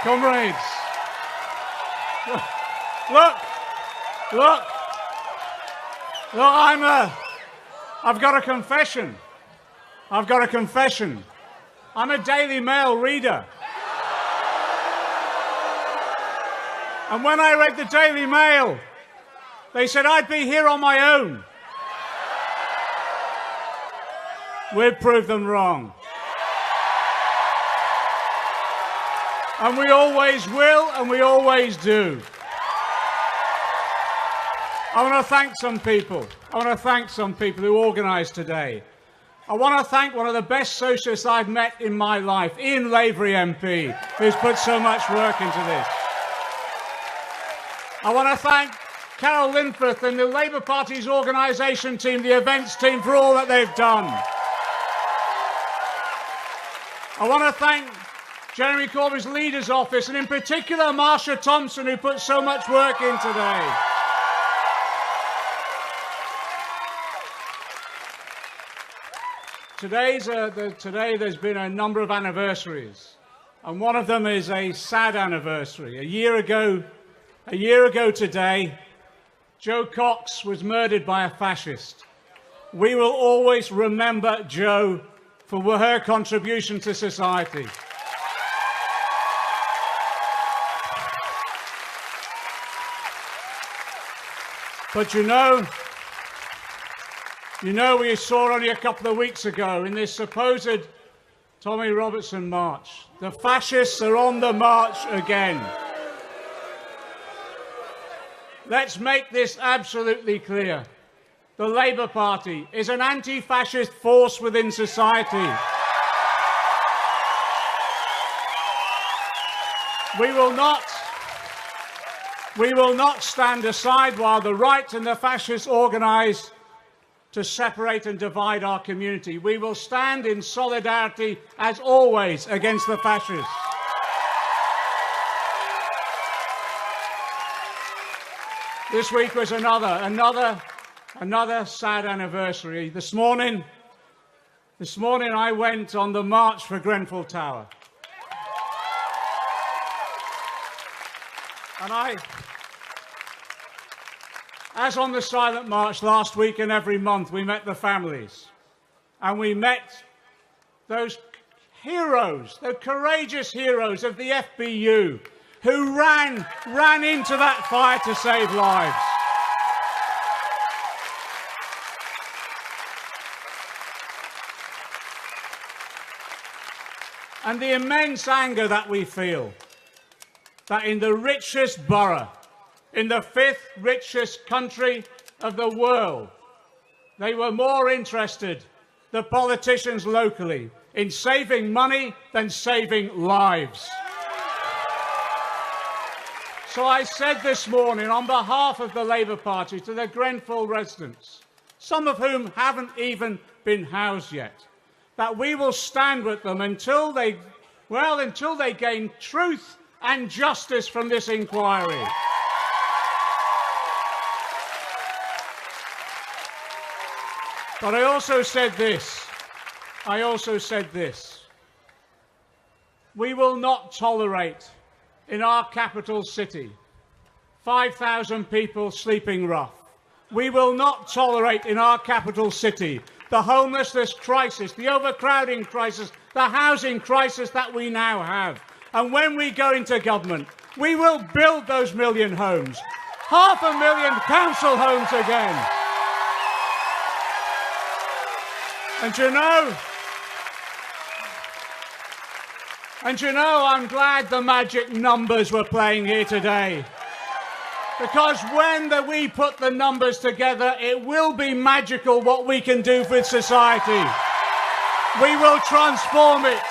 Comrades, look, I've got a confession. I'm a Daily Mail reader. And when I read the Daily Mail, they said I'd be here on my own. We've proved them wrong. And we always will, and we always do. I want to thank some people. Who organised today. I want to thank one of the best socialists I've met in my life, Ian Lavery MP, who's put so much work into this. I want to thank Carol Linforth and the Labour Party's organisation team, the events team, for all that they've done. I want to thank Jeremy Corbyn's Leader's Office, and in particular Marsha Thompson, who put so much work in today. Today there's been a number of anniversaries, and one of them is a sad anniversary. A year ago today, Jo Cox was murdered by a fascist. We will always remember Jo for her contribution to society. But you know, we saw only a couple of weeks ago in this supposed Tommy Robertson march. The fascists are on the march again. Let's make this absolutely clear. The Labour Party is an anti-fascist force within society. We will not stand aside while the right and the fascists organise to separate and divide our community. We will stand in solidarity, as always, against the fascists. This week was another sad anniversary. This morning I went on the march for Grenfell Tower. And as on the silent march last week and every month, we met the families. And we met those heroes, the courageous heroes of the FBU, who ran into that fire to save lives. And the immense anger that we feel, that in the richest borough, in the 5th richest country of the world, they were more interested, the politicians locally, in saving money than saving lives. So I said this morning, on behalf of the Labour Party, to the Grenfell residents, some of whom haven't even been housed yet, that we will stand with them until they gain truth and justice from this inquiry. But I also said this. We will not tolerate in our capital city 5,000 people sleeping rough. We will not tolerate in our capital city the homelessness crisis, the overcrowding crisis, the housing crisis that we now have. And when we go into government, we will build those million homes, 500,000 council homes again. And you know, I'm glad the magic numbers were playing here today. Because when we put the numbers together, it will be magical what we can do for society. We will transform it.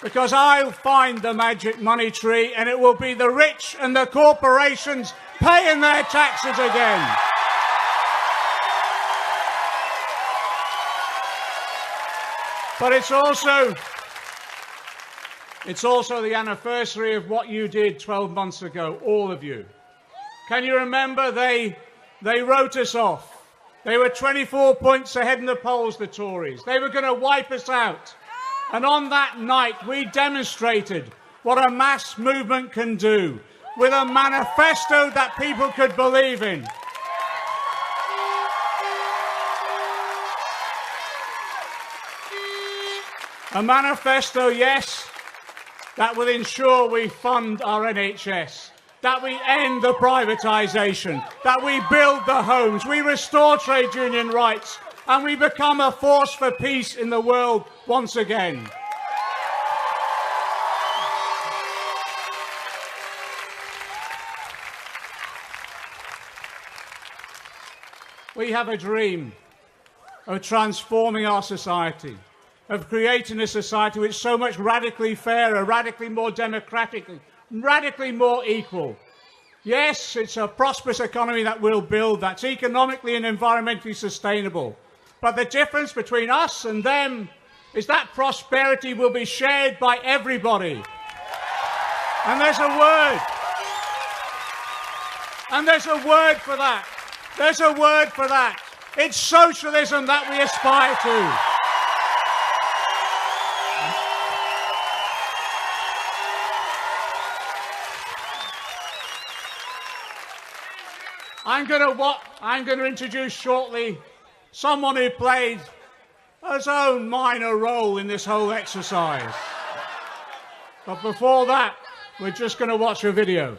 Because I'll find the magic money tree, and it will be the rich and the corporations paying their taxes again. But it's also the anniversary of what you did 12 months ago, all of you. Can you remember they wrote us off. They were 24 points ahead in the polls, the Tories. They were going to wipe us out. And on that night, we demonstrated what a mass movement can do with a manifesto that people could believe in. A manifesto, yes, that will ensure we fund our NHS, that we end the privatisation, that we build the homes, we restore trade union rights, and we become a force for peace in the world once again. We have a dream of transforming our society, of creating a society which is so much radically fairer, radically more democratic, radically more equal. Yes, it's a prosperous economy that we'll build, that's economically and environmentally sustainable. But the difference between us and them is that prosperity will be shared by everybody. And there's a word. And there's a word for that. There's a word for that. It's socialism that we aspire to. I'm going to introduce shortly someone who played his own minor role in this whole exercise. But before that, we're just going to watch a video.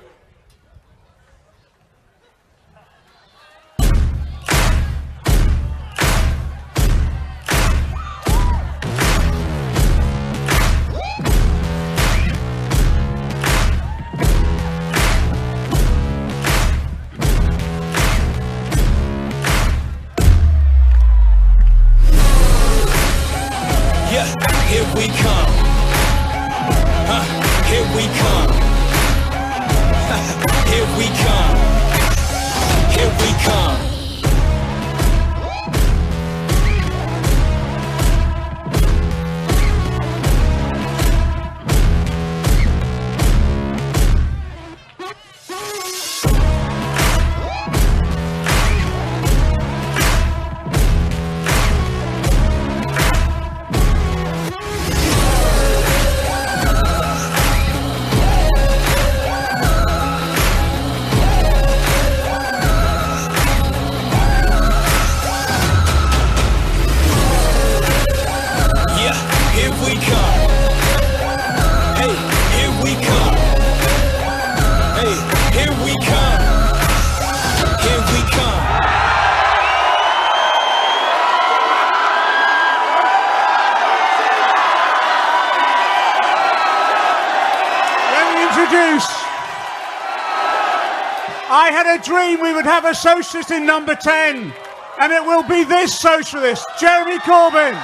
I had a dream we would have a socialist in number 10, and it will be this socialist, Jeremy Corbyn.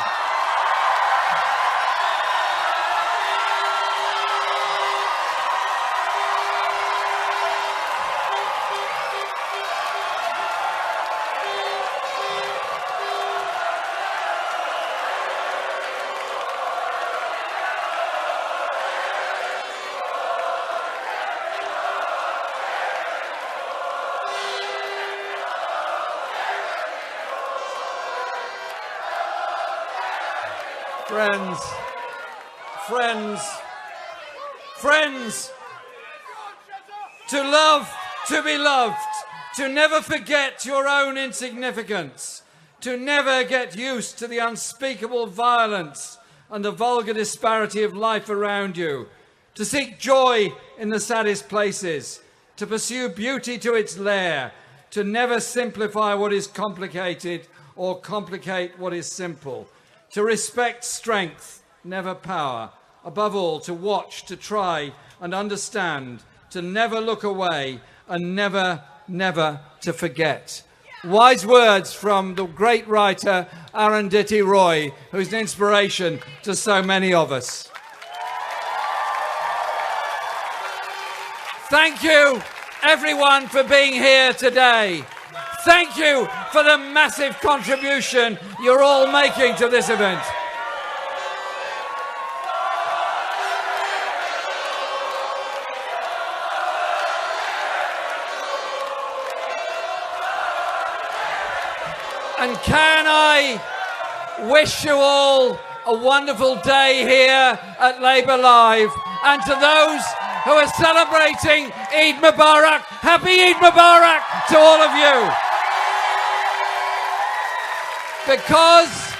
Friends, to love, to be loved, to never forget your own insignificance, to never get used to the unspeakable violence and the vulgar disparity of life around you, to seek joy in the saddest places, to pursue beauty to its lair, to never simplify what is complicated or complicate what is simple, to respect strength, never power, above all, to watch, to try and understand, to never look away and never, never to forget. Wise words from the great writer Arundhati Roy, who's an inspiration to so many of us. Thank you, everyone, for being here today. Thank you for the massive contribution you're all making to this event. And can I wish you all a a wonderful day here at Labour Live. And to those who are celebrating Eid Mubarak, happy Eid Mubarak to all of you. Because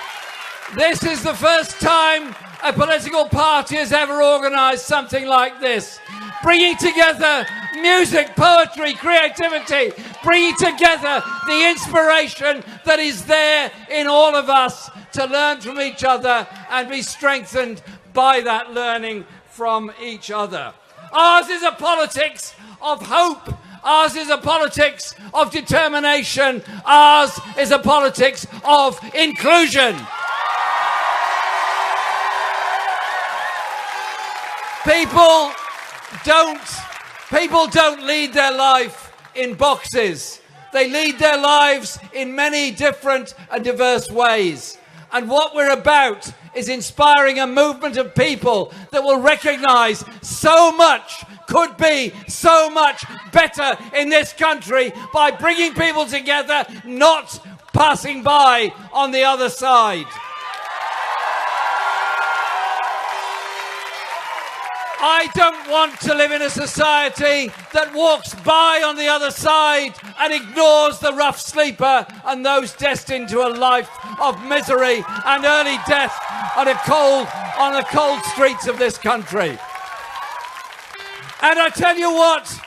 this is the first time a political party has ever organised something like this, bringing together music, poetry, creativity, bringing together the inspiration that is there in all of us to learn from each other and be strengthened by that learning from each other. Ours is a politics of hope. Ours is a politics of determination. Ours is a politics of inclusion. People don't lead their life in boxes. They lead their lives in many different and diverse ways. And what we're about is inspiring a movement of people that will recognise so much could be so much better in this country by bringing people together, not passing by on the other side. I don't want to live in a society that walks by on the other side and ignores the rough sleeper and those destined to a life of misery and early death on the cold streets of this country. And I tell you what,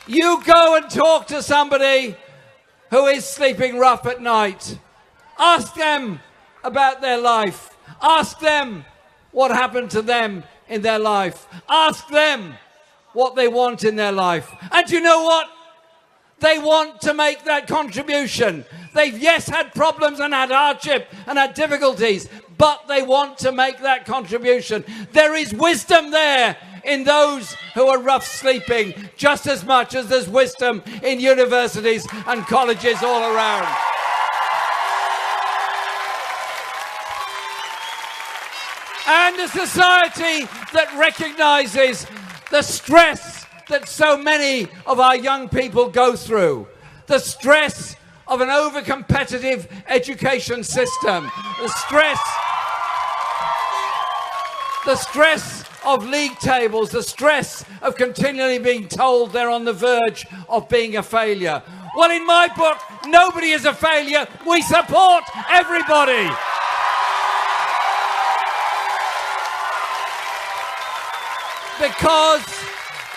you go and talk to somebody who is sleeping rough at night. Ask them about their life. Ask them what happened to them in their life. Ask them what they want in their life. And you know what? They want to make that contribution. They've, yes, had problems and had hardship and had difficulties, but they want to make that contribution. There is wisdom there in those who are rough sleeping, just as much as there's wisdom in universities and colleges all around. And a society that recognises the stress that so many of our young people go through, the stress of an over-competitive education system, the stress of league tables, the stress of continually being told they're on the verge of being a failure. Well, in my book, nobody is a failure. We support everybody. Because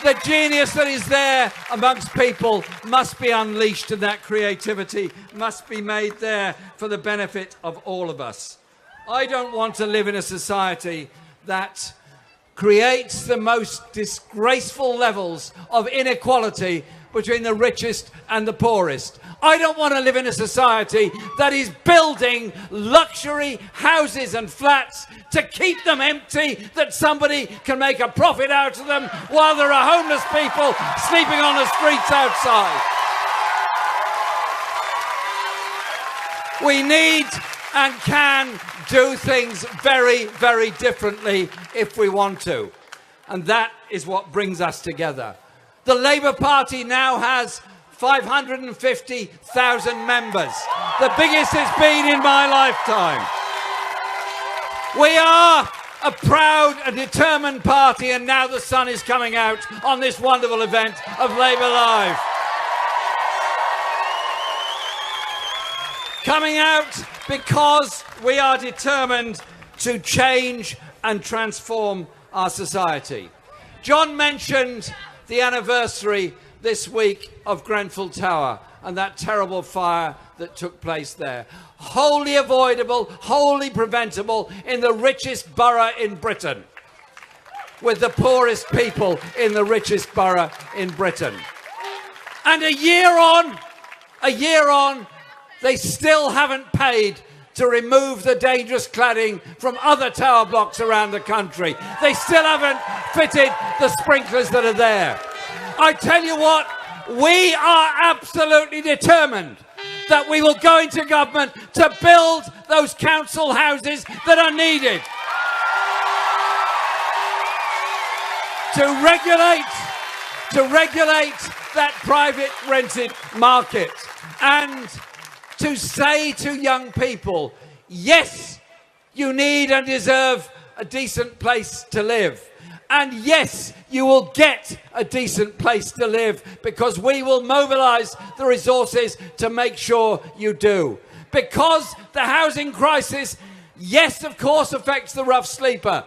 the genius that is there amongst people must be unleashed, and that creativity must be made there for the benefit of all of us. I don't want to live in a society that creates the most disgraceful levels of inequality between the richest and the poorest. I don't want to live in a society that is building luxury houses and flats to keep them empty, that somebody can make a profit out of them while there are homeless people sleeping on the streets outside. We need and can do things very, very differently if we want to. And that is what brings us together. The Labour Party now has 550,000 members, the biggest it's been in my lifetime. We are a proud and determined party, and now the sun is coming out on this wonderful event of Labour Live. Coming out because we are determined to change and transform our society. John mentioned the anniversary this week of Grenfell Tower and that terrible fire that took place there. Wholly avoidable, wholly preventable in the richest borough in Britain, with the poorest people in the richest borough in Britain. And a year on, they still haven't paid to remove the dangerous cladding from other tower blocks around the country. They still haven't fitted the sprinklers that are there. I tell you what, we are absolutely determined that we will go into government to build those council houses that are needed. To regulate that private rented market, and to say to young people, yes, You need and deserve a decent place to live. And yes, you will get a decent place to live because we will mobilise the resources to make sure you do. Because the housing crisis, yes, of course, affects the rough sleeper,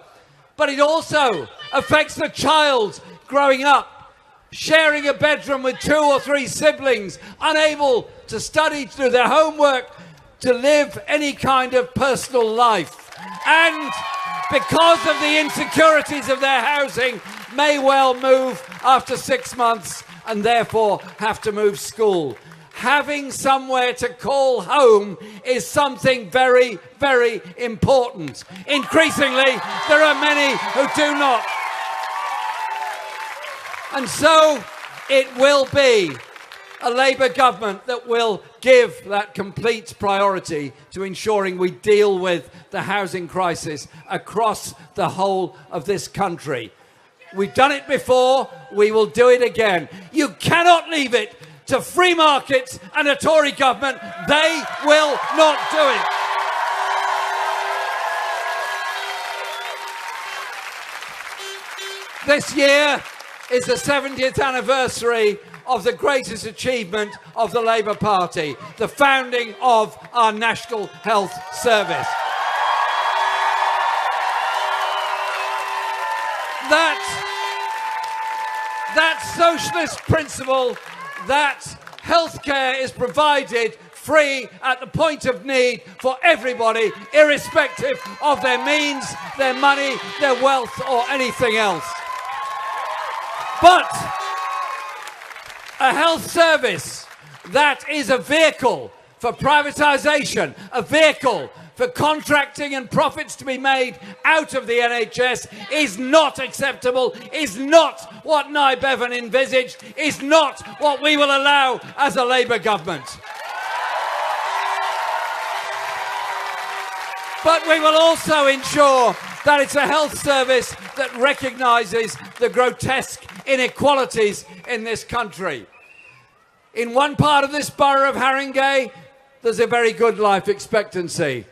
but it also affects the child growing up, sharing a bedroom with 2 or 3 siblings, unable to study, to do their homework, to live any kind of personal life. And because of the insecurities of their housing, may well move after 6 months and therefore have to move school. Having somewhere to call home is something very, very important. Increasingly, there are many who do not. And so it will be a Labour government that will give that complete priority to ensuring we deal with the housing crisis across the whole of this country. We've done it before, we will do it again. You cannot leave it to free markets and a Tory government. They will not do it. This year is the 70th anniversary of the greatest achievement of the Labour Party, the founding of our National Health Service. That socialist principle that healthcare is provided free at the point of need for everybody, irrespective of their means, their money, their wealth, or anything else. But a health service that is a vehicle for privatisation, a vehicle for contracting and profits to be made out of the NHS is not acceptable, is not what Nye Bevan envisaged, is not what we will allow as a Labour government. But we will also ensure that it's a health service that recognises the grotesque inequalities in this country. In one part of this borough of Haringey, there's a very good life expectancy.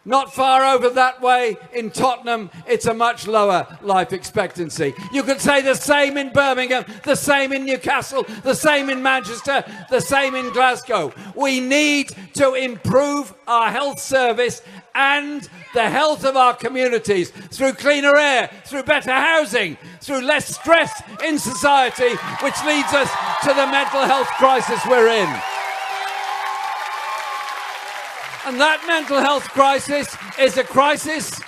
Not far over that way in Tottenham, it's a much lower life expectancy. You could say the same in Birmingham, the same in Newcastle, the same in Manchester, the same in Glasgow. We need to improve our health service and the health of our communities through cleaner air, through better housing, through less stress in society, which leads us to the mental health crisis we're in. And that mental health crisis is a crisis,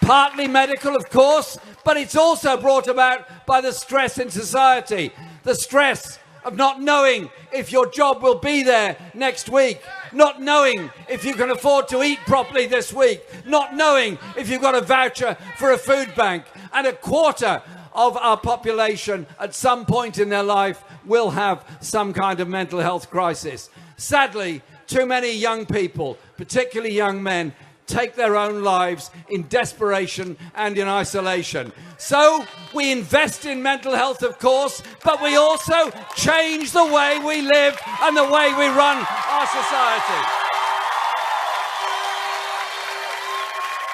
partly medical, of course, but it's also brought about by the stress in society. The stress of not knowing if your job will be there next week, not knowing if you can afford to eat properly this week, not knowing if you've got a voucher for a food bank. And a quarter of our population at some point in their life will have some kind of mental health crisis. Sadly, too many young people, particularly young men, take their own lives in desperation and in isolation. So we invest in mental health, of course, but we also change the way we live and the way we run our society.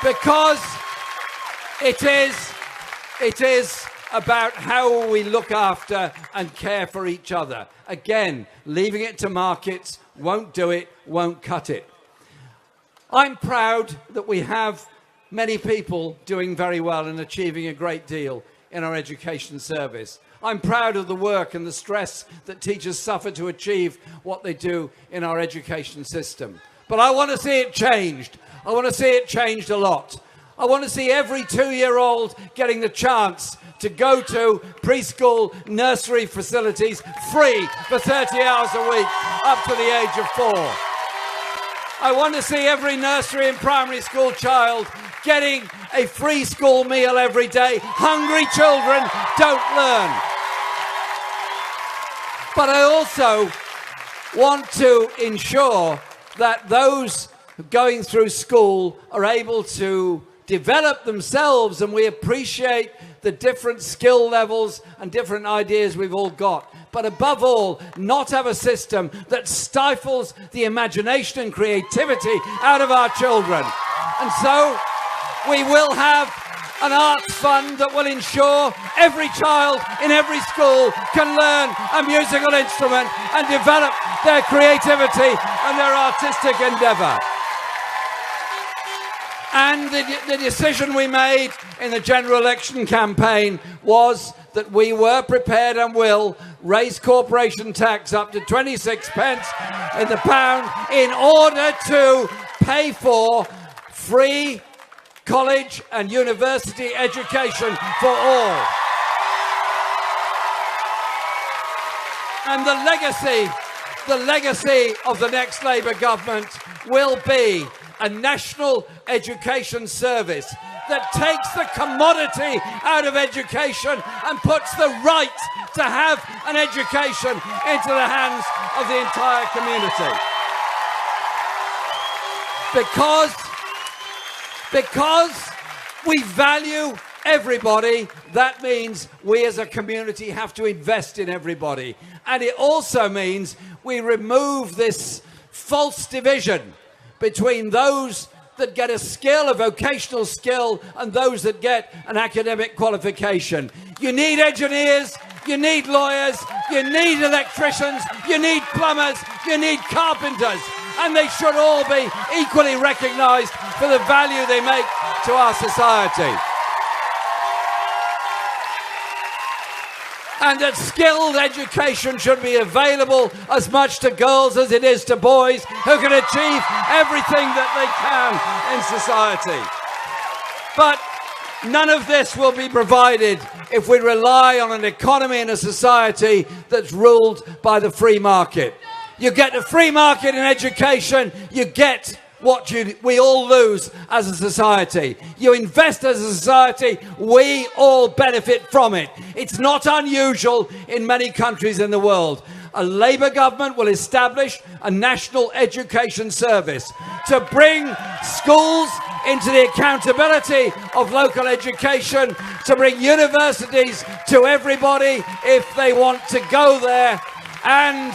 Because it is about how we look after and care for each other. Again, leaving it to markets won't do it, won't cut it. I'm proud that we have many people doing very well and achieving a great deal in our education service. I'm proud of the work and the stress that teachers suffer to achieve what they do in our education system. But I want to see it changed. I want to see it changed a lot. I want to see every 2-year-old getting the chance to go to preschool, nursery facilities free for 30 hours a week up to the age of 4. I want to see every nursery and primary school child getting a free school meal every day. Hungry children don't learn. But I also want to ensure that those going through school are able to develop themselves, and we appreciate the different skill levels and different ideas we've all got. But above all, not have a system that stifles the imagination and creativity out of our children. And so We will have an arts fund that will ensure every child in every school can learn a musical instrument and develop their creativity and their artistic endeavour. And the decision we made in the general election campaign was that we were prepared and will raise corporation tax up to 26 pence in the pound in order to pay for free college and university education for all. And the legacy of the next Labour government will be a national education service that takes the commodity out of education and puts the right to have an education into the hands of the entire community. Because we value everybody, that means we as a community have to invest in everybody. And it also means we remove this false division between those that get a skill, a vocational skill, and those that get an academic qualification. You need engineers, you need lawyers, you need electricians, you need plumbers, you need carpenters, and they should all be equally recognised for the value they make to our society. And that skilled education should be available as much to girls as it is to boys who can achieve everything that they can in society. But none of this will be provided if we rely on an economy and a society that's ruled by the free market. You get a free market in education, you get what we all lose as a society. You invest as a society, we all benefit from it. It's not unusual in many countries in the world. A Labour government will establish a national education service to bring schools into the accountability of local education, to bring universities to everybody if they want to go there, and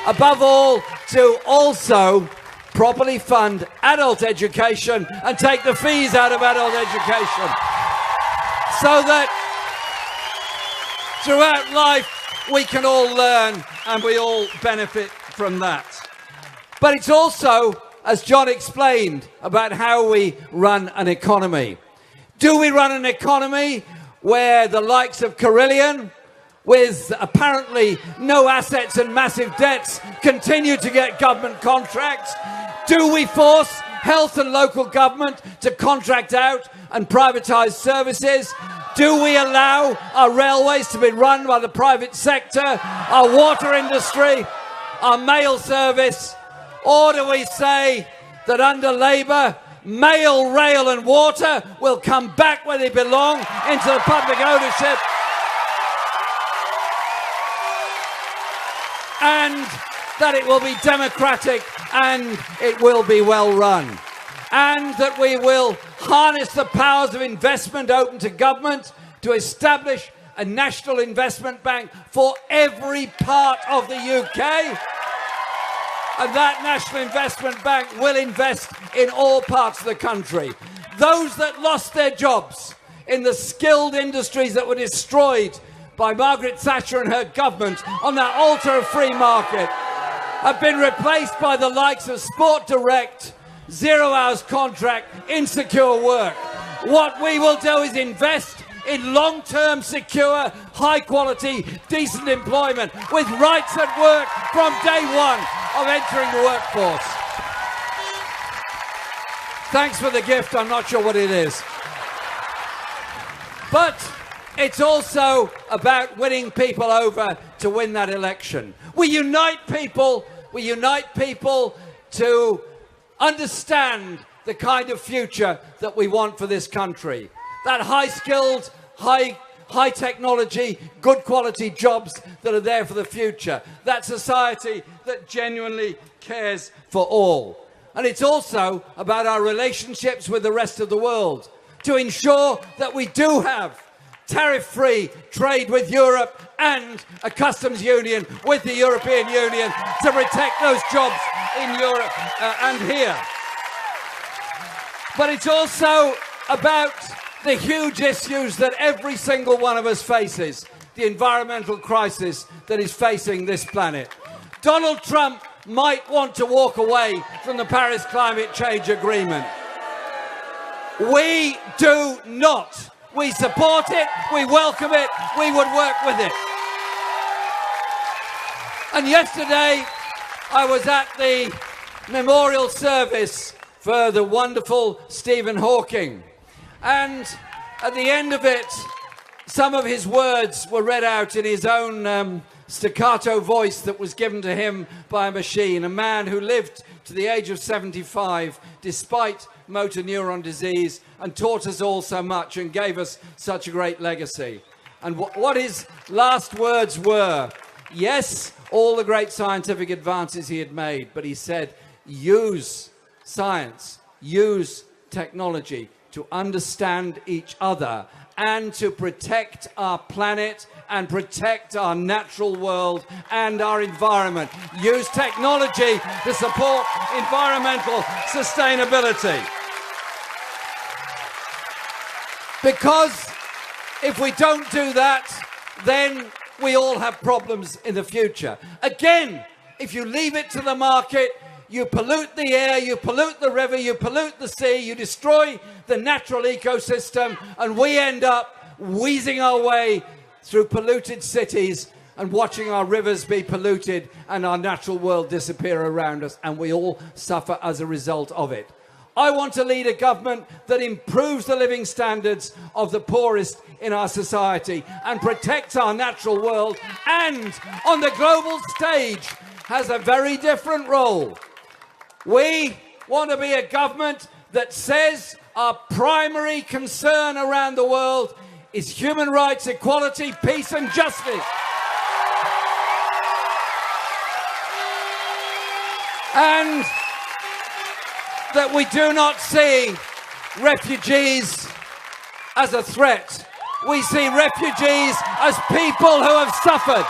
above all, to also properly fund adult education and take the fees out of adult education so that throughout life we can all learn and we all benefit from that. But it's also, as John explained, about how we run an economy. Do we run an economy where the likes of Carillion, with apparently no assets and massive debts, continue to get government contracts? Do we force health and local government to contract out and privatise services? Do we allow our railways to be run by the private sector, our water industry, our mail service? Or do we say that under Labour, mail, rail and water will come back where they belong, into the public ownership, and that it will be democratic and it will be well run, and that we will harness the powers of investment open to government to establish a national investment bank for every part of the UK, and that national investment bank will invest in all parts of the country. Those that lost their jobs in the skilled industries that were destroyed by Margaret Thatcher and her government on that altar of free market have been replaced by the likes of Sport Direct, 0 hours contract, insecure work. What we will do is invest in long-term, secure, high-quality, decent employment with rights at work from day one of entering the workforce. Thanks for the gift. I'm not sure what it is. But it's also about winning people over to win that election. We unite people to understand the kind of future that we want for this country. That high-skilled, high technology, good quality jobs that are there for the future. That society that genuinely cares for all. And it's also about our relationships with the rest of the world, to ensure that we do have tariff-free trade with Europe and a customs union with the European Union to protect those jobs in Europe and here. But it's also about the huge issues that every single one of us faces, the environmental crisis that is facing this planet. Donald Trump might want to walk away from the Paris Climate Change Agreement. We do not. We support it, we welcome it, we would work with it. And yesterday, I was at the memorial service for the wonderful Stephen Hawking. And at the end of it, some of his words were read out in his own staccato voice that was given to him by a machine, a man who lived to the age of 75 despite motor neuron disease and taught us all so much and gave us such a great legacy. And what his last words were, yes, all the great scientific advances he had made, but he said, use science, use technology to understand each other and to protect our planet and protect our natural world and our environment. Use technology to support environmental sustainability. Because if we don't do that, then we all have problems in the future. Again, if you leave it to the market, you pollute the air, you pollute the river, you pollute the sea, you destroy the natural ecosystem, and we end up wheezing our way through polluted cities and watching our rivers be polluted and our natural world disappear around us, and we all suffer as a result of it. I want to lead a government that improves the living standards of the poorest in our society and protects our natural world, and on the global stage has a very different role. We want to be a government that says our primary concern around the world is human rights, equality, peace and justice. And that we do not see refugees as a threat. We see refugees as people who have suffered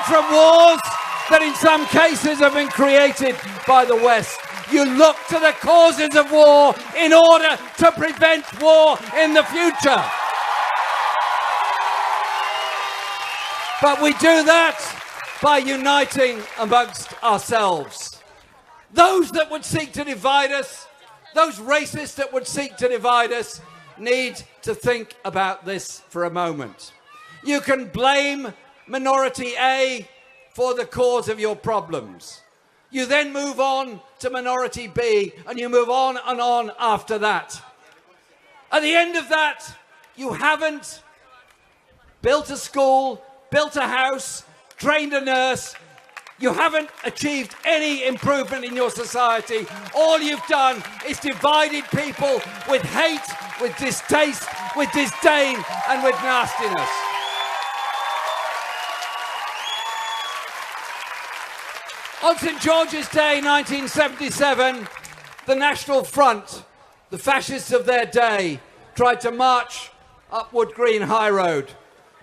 from wars that in some cases have been created by the West. You look to the causes of war in order to prevent war in the future. But we do that by uniting amongst ourselves. Those that would seek to divide us, those racists that would seek to divide us, need to think about this for a moment. You can blame minority A for the cause of your problems. You then move on to minority B, and you move on and on after that. At the end of that, you haven't built a school, built a house, trained a nurse. You haven't achieved any improvement in your society. All you've done is divided people with hate, with distaste, with disdain, and with nastiness. On St. George's Day, 1977, the National Front, the fascists of their day, tried to march up Wood Green High Road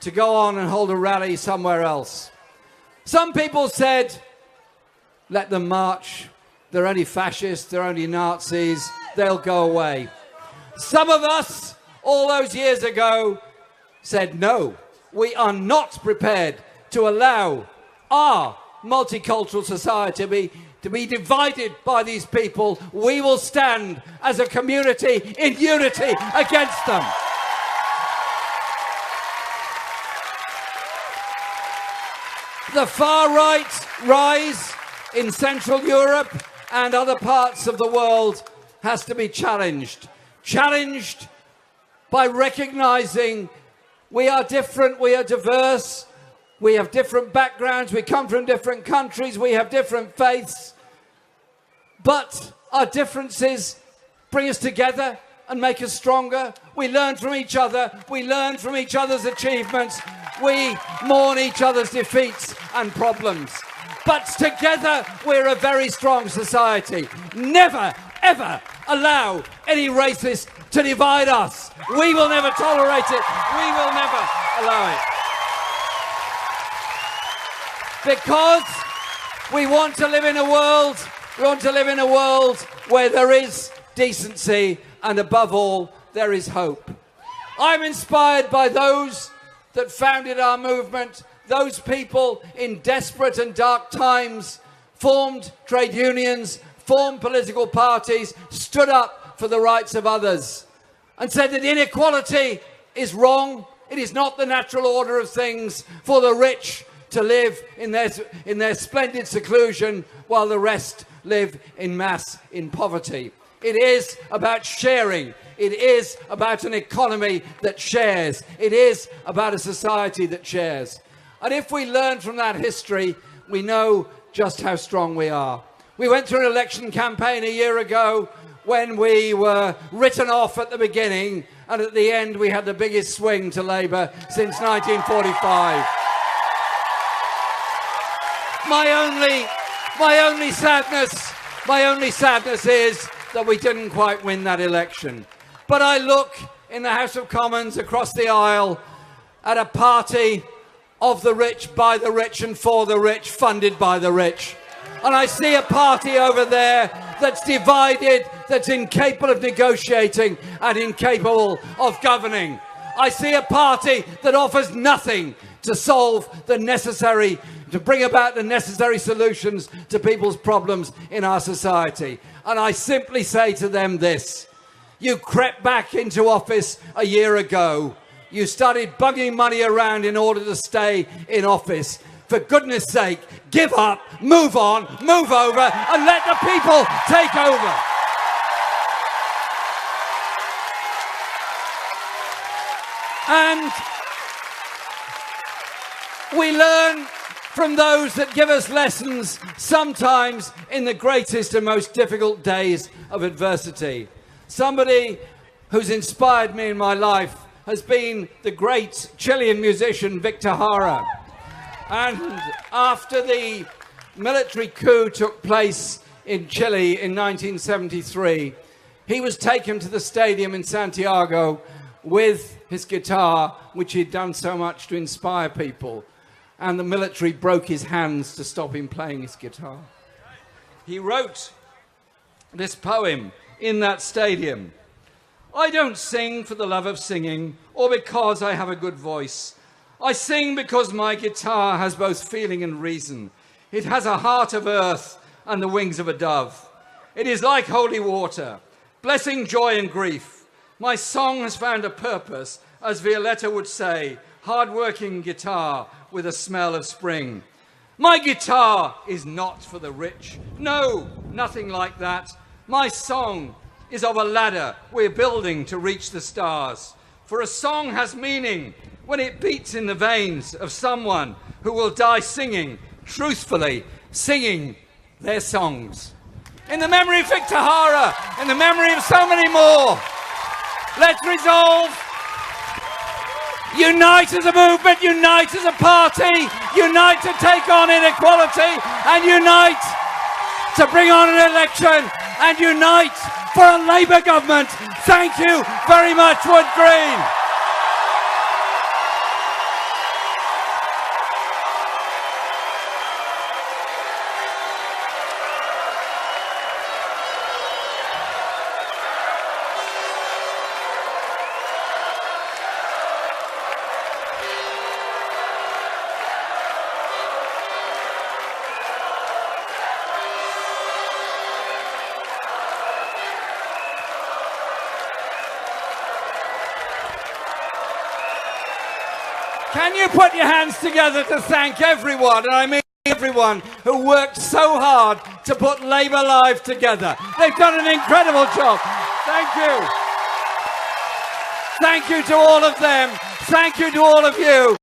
to go on and hold a rally somewhere else. Some people said, let them march. They're only fascists, they're only Nazis, they'll go away. Some of us, all those years ago, said, no, we are not prepared to allow our multicultural society to be divided by these people. We will stand as a community in unity against them. The far-right rise in Central Europe and other parts of the world has to be challenged. Challenged by recognizing we are different, we are diverse, we have different backgrounds, we come from different countries, we have different faiths. But our differences bring us together and make us stronger. We learn from each other, we learn from each other's achievements, we mourn each other's defeats and problems. But together we're a very strong society. Never, ever allow any racist to divide us. We will never tolerate it. We will never allow it. Because we want to live in a world, where there is decency, and above all, there is hope. I'm inspired by those that founded our movement, those people in desperate and dark times formed trade unions, formed political parties, stood up for the rights of others, and said that inequality is wrong. It is not the natural order of things for the rich to live in their splendid seclusion while the rest live in poverty. It is about sharing. It is about an economy that shares. It is about a society that shares. And if we learn from that history, we know just how strong we are. We went through an election campaign a year ago when we were written off at the beginning, and at the end we had the biggest swing to Labour since 1945. My only sadness is that we didn't quite win that election. But I look in the House of Commons across the aisle at a party of the rich, by the rich and for the rich, funded by the rich. And I see a party over there that's divided, that's incapable of negotiating and incapable of governing. I see a party that offers nothing to bring about the necessary solutions to people's problems in our society. And I simply say to them this: you crept back into office a year ago. You started bugging money around in order to stay in office. For goodness sake, give up, move on, move over, and let the people take over. And we learn from those that give us lessons, sometimes in the greatest and most difficult days of adversity. Somebody who's inspired me in my life has been the great Chilean musician Victor Jara. And after the military coup took place in Chile in 1973, he was taken to the stadium in Santiago with his guitar, which he'd done so much to inspire people. And the military broke his hands to stop him playing his guitar. He wrote this poem in that stadium. I don't sing for the love of singing or because I have a good voice. I sing because my guitar has both feeling and reason. It has a heart of earth and the wings of a dove. It is like holy water, blessing joy and grief. My song has found a purpose, as Violetta would say, hard-working guitar with a smell of spring. My guitar is not for the rich. No, nothing like that. My song is of a ladder we're building to reach the stars. For a song has meaning when it beats in the veins of someone who will die singing, truthfully, singing their songs. In the memory of Victor Jara, in the memory of so many more, let's resolve. Unite as a movement, unite as a party, unite to take on inequality, and unite to bring on an election, and unite for a Labour government. Thank you very much, Wood Green. Can you put your hands together to thank everyone, and I mean everyone, who worked so hard to put Labour Live together? They've done an incredible job. Thank you. Thank you to all of them. Thank you to all of you.